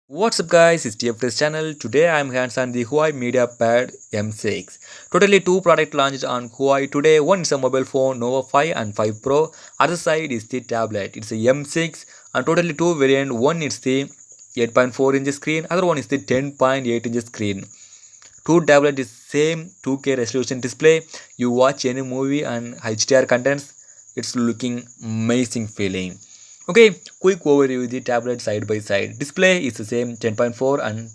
What's up guys, it's TFS channel. Today I'm hands on the Huawei MediaPad M6. Totally two product launched on Huawei today. One is a mobile phone Nova 5 and 5 Pro. Other side is the tablet. It's a M6 and totally two variant. One is the 8.4 inch screen, other one is the 10.8 inch screen. Two tablet is same 2K resolution display. You watch any movie and HDR contents, it's looking amazing feeling. Okay, quick overview the tablet side by side. Display is the same 10.4 and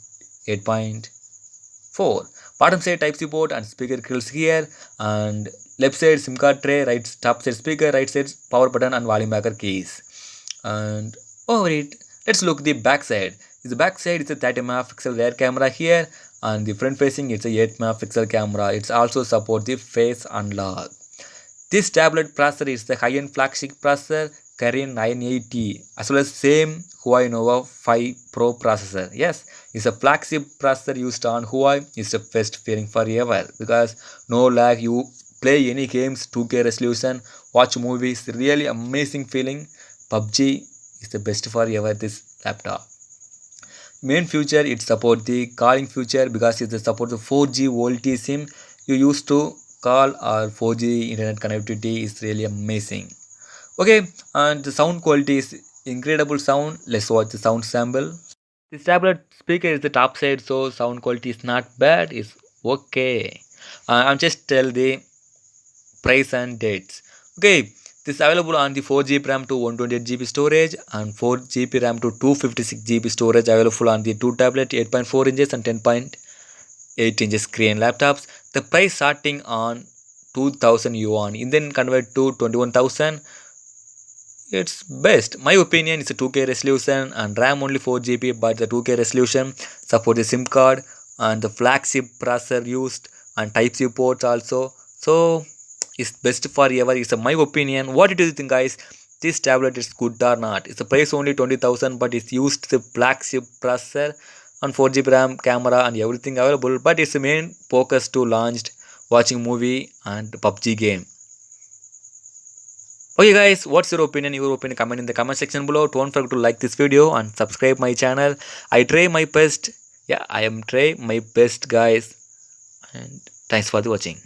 8.4. Bottom side Type-C port and speaker grills here, and left side SIM card tray, right top side speaker, right side power button and volume maker keys. And over it, let's look the back side. The back side is a 30 megapixel rear camera here, and the front facing it's a 8 megapixel camera. It's also support the face unlock. This tablet processor is the high-end flagship processor Kirin 980 as well as same Huawei Nova 5 Pro processor. Yes, it's a flagship processor used on Huawei. It's the best feeling forever because no lag. You play any games, 2K resolution, watch movies, really amazing feeling. PUBG is the best forever this laptop. Main feature it support the calling feature because it support the 4G VoLTE SIM. You used to call or 4G internet connectivity is really amazing. Okay, and the sound quality is incredible sound. Let's watch the sound sample. This tablet speaker is the top side, so sound quality is not bad. It's okay. I'm just tell the price and dates. Okay, this is available on the 4GB RAM to 128GB storage and 4GB RAM to 256GB storage available on the two tablet 8.4 inches and 10.8 inches screen laptops. The price starting on 2000 yuan. Indian convert to 21,000. It's best. My opinion is a 2K resolution and RAM only 4GB, but the 2K resolution support the SIM card and the flagship processor used and Type-C ports also. So it's best forever. It's my opinion. What do you think, guys? This tablet is good or not? It's a price only 20,000, but it's used the flagship processor and 4GB RAM camera and everything available. But its main focus to launched watching movie and PUBG game. Okay guys, what's your opinion? Your opinion comment in the comment section below. Don't forget to like this video and subscribe my channel. I try my best. Yeah, I am try my best guys. And thanks for the watching.